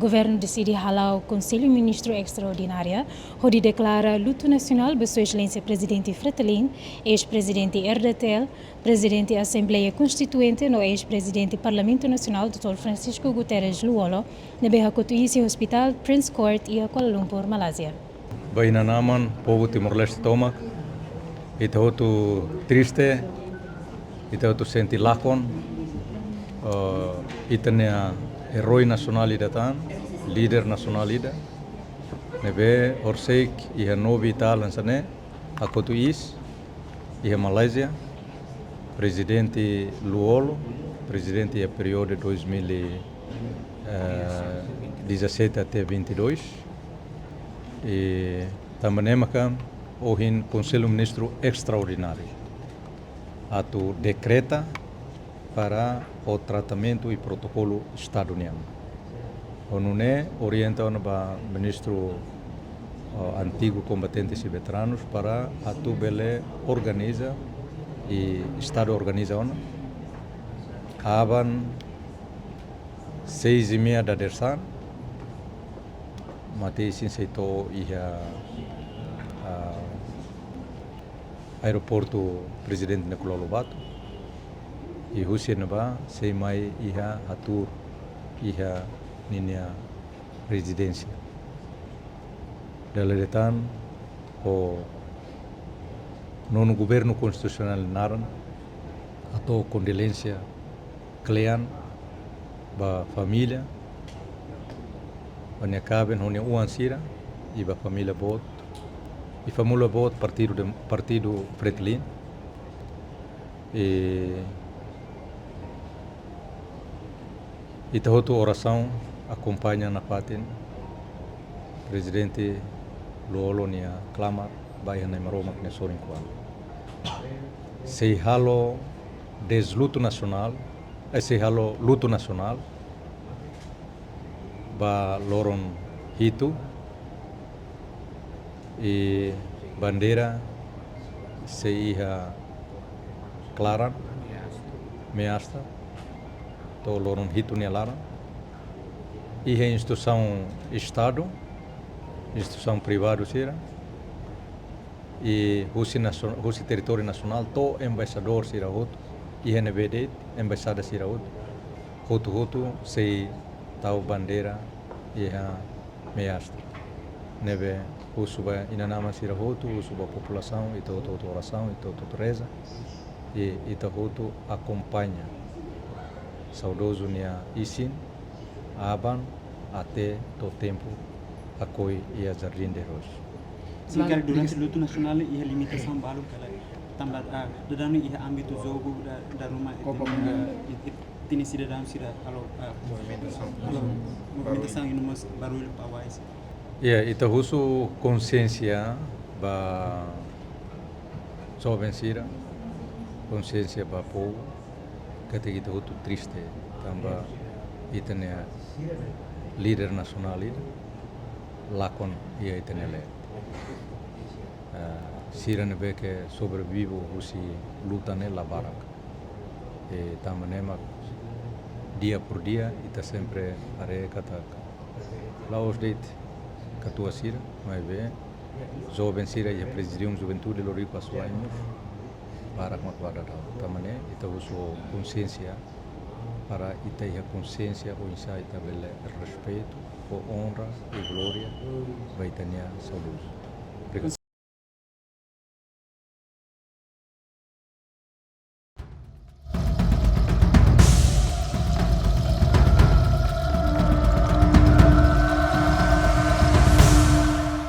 governo decide halar o Conselho Ministro Extraordinário, onde declara luto nacional para sua excelência presidente Fretilin, ex-presidente Herdetel, presidente da Assembleia Constituinte no ex-presidente Parlamento Nacional Dr. Francisco Guterres Luolo, na Beha Cotuíce Hospital Prince Court e a Kuala Lumpur, Malásia. Baina naman, povo Timor-Leste toma, ita hotu triste, ita hotu senti lakon, ita nea heroi nasional ida tan, líder nasional ida, nebe orseik iha novi ita lansane, a Cotuíce, iha Malásia, presidente Luolo, presidente ia período 2017 até 22, e também o Conselho Ministro Extraordinário atu decreta para o tratamento e protocolo estado-união. O NUNE orienta o ministro antigo combatentes e veteranos para atu bele organiza e estado organiza ona aban 6:30 da dersan matei sin seito iha aeroporto presidente na Kuala Lumpur e Rússia naba sei mai iha atur iha ninia residência deletan o nono governo constitucional naran atau condolência klean ba família onde cabem onde uansira e ba família bot e família bot partido Fretilin e ita outra oração acompanha na patin presidente Luolo nia clamar baia na maroma que sorin qual se halo desluto nacional se halo luto nacional ba loron hitu e bandeira se iha clara measta to loron hitu nia lara iha instituição estado instituição privada sira e Rússia território nacional to embaixador sira outro iha nebedet embaixada sira outro sei tau bandeira iha measta nebe usuba inanama sira outro usuba população e to oração e to reza e ita outro acompanha saudoso nia isin aban até to tempo akoi e a Jardim de Rose. Sim, cara, durante o luto nacional e a limitação balu kala tambah dadanu ia ambil tu jogo da rumah ini sida dalam sida kalau movimentação ini mas barulho pawais. Ita husu consciência ba jovem sira consciência ba povo kata kita hutu triste tambah ita ne líder nacional ida lakon ia ita ne le sira ne que sobrevivo husi luta ne la baraka e tamanema dia por dia ita sempre are kata laos date katua sira mai be jovem sira ia presidium juventude lorico asuaimos para makwada tamane ita uso consciência para ita ia consciência o insa ita bele respeito o honra e glória vai tania saúde.